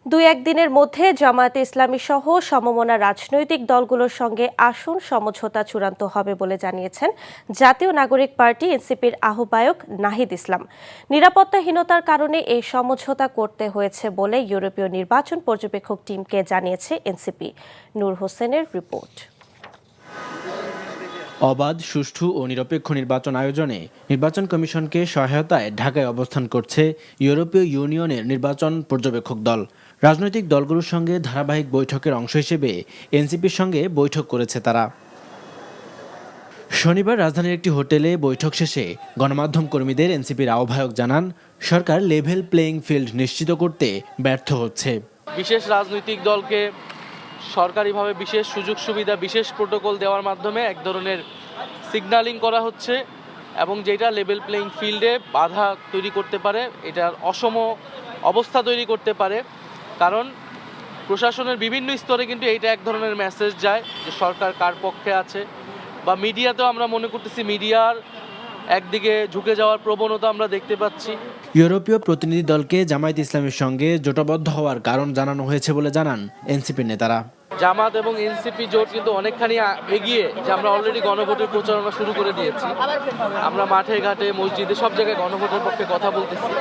দুই-এক দিনের মধ্যে জামায়াতে ইসলামী সহ সমমনা রাজনৈতিক দলগুলোর সঙ্গে আসন সমঝোতা চূড়ান্ত হবে বলে জানিয়েছেন জাতীয় নাগরিক পার্টি এনসিপির আহ্বায়ক নাহিদ ইসলাম। নিরাপত্তাহীনতার কারণে এই সমঝোতা করতে হয়েছে বলে ইউরোপীয় নির্বাচন পর্যবেক্ষক টিমকে জানিয়েছে এনসিপি। নূর হোসেনের রিপোর্ট। অবাধ, সুষ্ঠু ও নিরপেক্ষ নির্বাচন আয়োজনে নির্বাচন কমিশনকে সহায়তায় ঢাকায় অবস্থান করছে ইউরোপীয় ইউনিয়নের নির্বাচন পর্যবেক্ষক দল। রাজনৈতিক দলগুলোর সঙ্গে ধারাবাহিক বৈঠকের অংশ হিসেবে এনসিপির সঙ্গে বৈঠক করেছে তারা। শনিবার রাজধানীর একটি হোটেলে বৈঠক শেষে গণমাধ্যম কর্মীদের এনসিপির আহ্বায়ক জানান, সরকার লেভেল প্লেয়িং ফিল্ড নিশ্চিত করতে ব্যর্থ হচ্ছে। বিশেষ রাজনৈতিক দলকে সরকারিভাবে বিশেষ সুযোগ সুবিধা, বিশেষ প্রোটোকল দেওয়ার মাধ্যমে এক ধরনের সিগন্যালিং করা হচ্ছে এবং যেটা লেভেল প্লেয়িং ফিল্ডে বাধা তৈরি করতে পারে, এটার অসম অবস্থা তৈরি করতে পারে। কারণ প্রশাসনের বিভিন্ন স্তরে কিন্তু এইটা এক ধরনের মেসেজ যায় যে সরকার কার পক্ষে আছে, বা মিডিয়াতেও আমরা মনে করতেছি মিডিয়ার একদিকে ঝুঁকে যাওয়ার প্রবণতা আমরা দেখতে পাচ্ছি। ইউরোপীয় প্রতিনিধি দলকে জামায়াত ইসলামের সঙ্গে জোটবদ্ধ হওয়ার কারণ জানানো হয়েছে বলে জানান এনসিপির নেতারা। জামাত এবং এনসিপি জোট কিন্তু অনেকখানি এগিয়ে, যে আমরা অলরেডি গণভোটের প্রচারণা শুরু করে দিয়েছি। আমরা মাঠে ঘাটে মসজিদে সব জায়গায় গণভোটের পক্ষে কথা বলতেছি।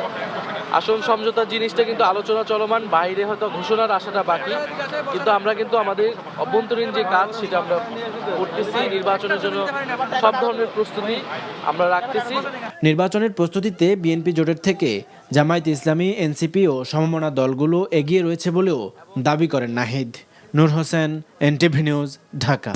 আসন সমঝোতার জিনিসটা কিন্তু আলোচনা চলমান, বাইরে হয়তো ঘোষণার আশাটা বাকি, কিন্তু আমরা কিন্তু আমাদের অভ্যন্তরীণ যে কাজ সেটা আমরা করতেছি। নির্বাচনের জন্য সব ধরনের প্রস্তুতি আমরা রাখতেছি। নির্বাচনের প্রস্তুতিতে বিএনপি জোটের থেকে জামায়াত ইসলামী, এনসিপি ও সমমনা দলগুলো এগিয়ে রয়েছে বলেও দাবি করেন নাহিদ। নূর হোসেন, এনটিভি নিউজ, ঢাকা।